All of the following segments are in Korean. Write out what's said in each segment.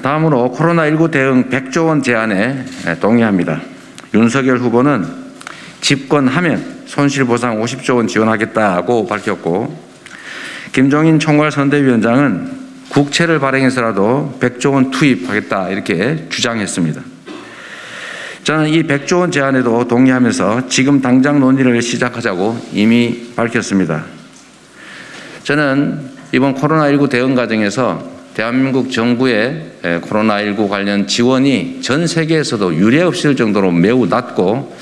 다음으로 코로나19 대응 100조 원 제안에 동의합니다. 윤석열 후보는 집권하면 손실보상 50조 원 지원하겠다고 밝혔고, 김종인 총괄선대위원장은 국채를 발행해서라도 100조 원 투입하겠다 이렇게 주장했습니다. 저는 이 100조 원 제안에도 동의하면서 지금 당장 논의를 시작하자고 이미 밝혔습니다. 저는 이번 코로나19 대응 과정에서 대한민국 정부의 코로나19 관련 지원이 전 세계에서도 유례 없을 정도로 매우 낮고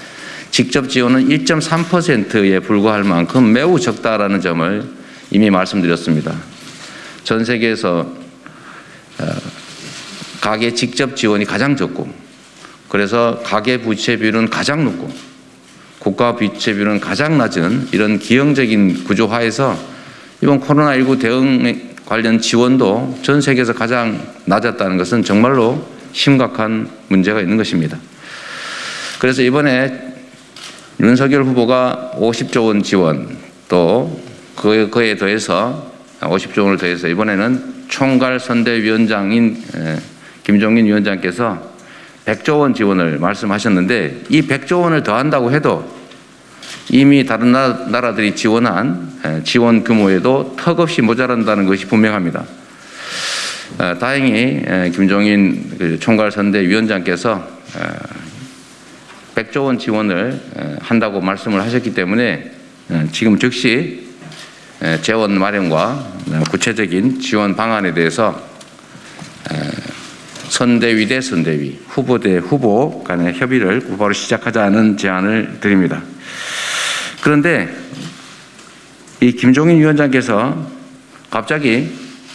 직접 지원은 1.3%에 불과할 만큼 매우 적다라는 점을 이미 말씀드렸습니다. 전 세계에서 가계 직접 지원이 가장 적고, 그래서 가계 부채 비율은 가장 높고 국가 부채 비율은 가장 낮은 이런 기형적인 구조화에서 이번 코로나19 대응 관련 지원도 전 세계에서 가장 낮았다는 것은 정말로 심각한 문제가 있는 것입니다. 그래서 이번에 윤석열 후보가 50조 원 지원, 또 그에 더해서 50조 원을 더해서 이번에는 총괄선대위원장인 김종인 위원장께서 100조 원 지원을 말씀하셨는데, 이 100조 원을 더한다고 해도 이미 다른 나라들이 지원한 지원 규모에도 턱없이 모자란다는 것이 분명합니다. 다행히 김종인 총괄선대위원장께서 100조 원 지원을 한다고 말씀을 하셨기 때문에 지금 즉시 재원 마련과 구체적인 지원 방안에 대해서 선대위 대 선대위, 후보 대 후보 간의 협의를 바로 시작하자는 제안을 드립니다. 그런데 이 김종인 위원장께서 갑자기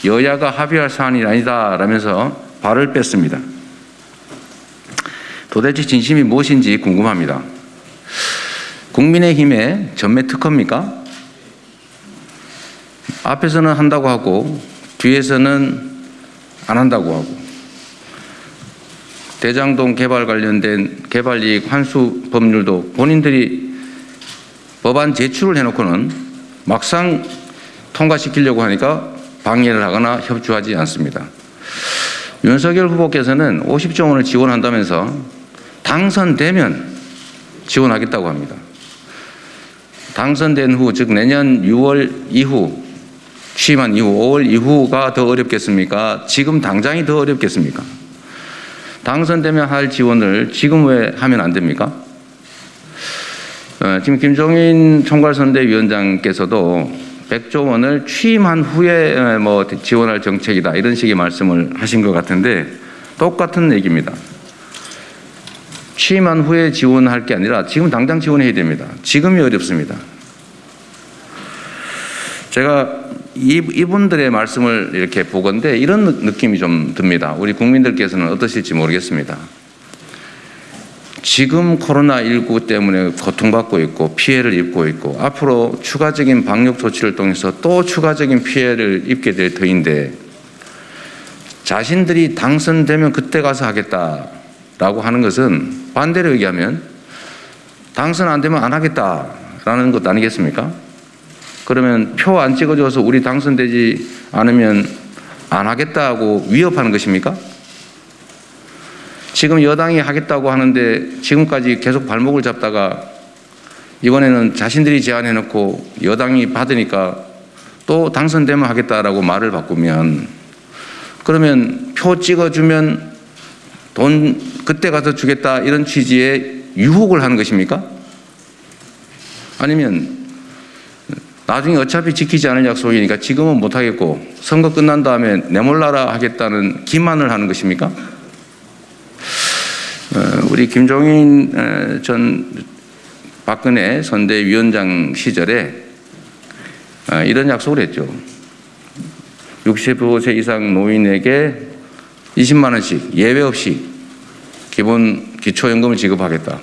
여야가 합의할 사안이 아니다라면서 발을 뺐습니다. 도대체 진심이 무엇인지 궁금합니다. 국민의힘의 전매 특허입니까? 앞에서는 한다고 하고 뒤에서는 안 한다고 하고, 대장동 개발 관련된 개발이익 환수 법률도 본인들이 법안 제출을 해놓고는 막상 통과시키려고 하니까 방해를 하거나 협조하지 않습니다. 윤석열 후보께서는 50조 원을 지원한다면서 당선되면 지원하겠다고 합니다. 당선된 후, 즉 내년 6월 이후, 취임한 이후 5월 이후가 더 어렵겠습니까? 지금 당장이 더 어렵겠습니까? 당선되면 할 지원을 지금 왜 하면 안 됩니까? 지금 김종인 총괄선대위원장께서도 100조 원을 취임한 후에 지원할 정책이다 이런 식의 말씀을 하신 것 같은데, 똑같은 얘기입니다. 취임한 후에 지원할 게 아니라 지금 당장 지원해야 됩니다. 지금이 어렵습니다. 제가 이분들의 말씀을 이렇게 보건대 이런 느낌이 좀 듭니다. 우리 국민들께서는 어떠실지 모르겠습니다. 지금 코로나19 때문에 고통받고 있고 피해를 입고 있고 앞으로 추가적인 방역 조치를 통해서 또 추가적인 피해를 입게 될 터인데, 자신들이 당선되면 그때 가서 하겠다라고 하는 것은 반대로 얘기하면 당선 안 되면 안 하겠다라는 것 아니겠습니까? 그러면 표 안 찍어줘서 우리 당선되지 않으면 안 하겠다고 위협하는 것입니까? 지금 여당이 하겠다고 하는데 지금까지 계속 발목을 잡다가 이번에는 자신들이 제안해놓고 여당이 받으니까 또 당선되면 하겠다라고 말을 바꾸면, 그러면 표 찍어주면 돈 그때 가서 주겠다 이런 취지의 유혹을 하는 것입니까? 아니면 나중에 어차피 지키지 않을 약속이니까 지금은 못하겠고 선거 끝난 다음에 내몰라라 하겠다는 기만을 하는 것입니까? 우리 김종인 전 박근혜 선대위원장 시절에 이런 약속을 했죠. 65세 이상 노인에게 20만 원씩 예외 없이 기본 기초연금을 지급하겠다.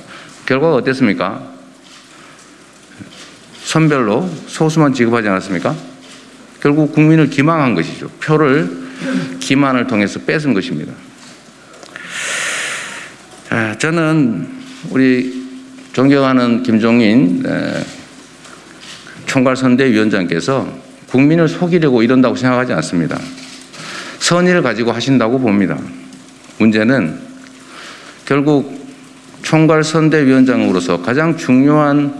결과가 어땠습니까? 선별로 소수만 지급하지 않았습니까? 결국 국민을 기망한 것이죠. 표를 기만을 통해서 뺏은 것입니다. 저는 우리 존경하는 김종인 총괄선대위원장께서 국민을 속이려고 이런다고 생각하지 않습니다. 선의를 가지고 하신다고 봅니다. 문제는 결국 총괄선대위원장으로서 가장 중요한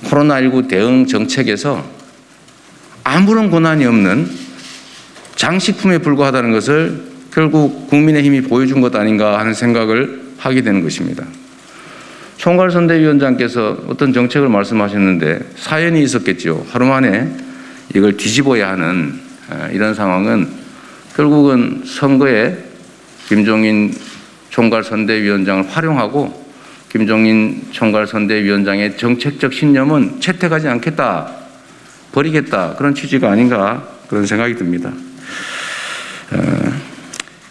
코로나19 대응 정책에서 아무런 권한이 없는 장식품에 불과하다는 것을 결국 국민의힘이 보여준 것 아닌가 하는 생각을 하게 되는 것입니다. 총괄선대위원장께서 어떤 정책을 말씀하셨는데 사연이 있었겠죠. 하루 만에 이걸 뒤집어야 하는 이런 상황은 결국은 선거에 김종인 총괄선대위원장을 활용하고 김종인 총괄선대위원장의 정책적 신념은 채택하지 않겠다, 버리겠다, 그런 취지가 아닌가 그런 생각이 듭니다.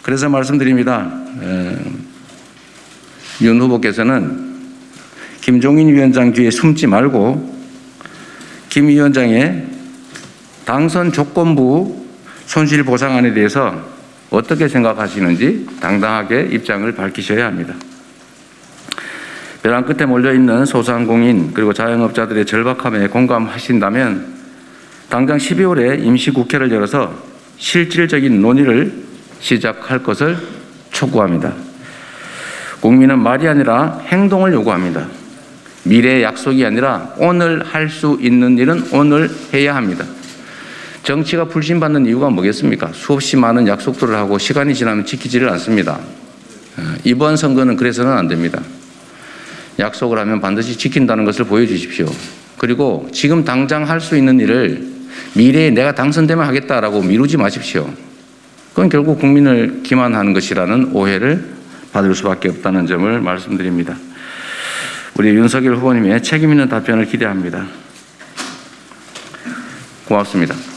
그래서 말씀드립니다. 윤 후보께서는 김종인 위원장 뒤에 숨지 말고 김 위원장의 당선 조건부 손실보상안에 대해서 어떻게 생각하시는지 당당하게 입장을 밝히셔야 합니다. 벼랑 끝에 몰려있는 소상공인 그리고 자영업자들의 절박함에 공감하신다면 당장 12월에 임시국회를 열어서 실질적인 논의를 시작할 것을 촉구합니다. 국민은 말이 아니라 행동을 요구합니다. 미래의 약속이 아니라 오늘 할 수 있는 일은 오늘 해야 합니다. 정치가 불신받는 이유가 뭐겠습니까? 수없이 많은 약속들을 하고 시간이 지나면 지키지를 않습니다. 이번 선거는 그래서는 안 됩니다. 약속을 하면 반드시 지킨다는 것을 보여주십시오. 그리고 지금 당장 할 수 있는 일을 미래에 내가 당선되면 하겠다라고 미루지 마십시오. 그건 결국 국민을 기만하는 것이라는 오해를 받을 수밖에 없다는 점을 말씀드립니다. 우리 윤석열 후보님의 책임 있는 답변을 기대합니다. 고맙습니다.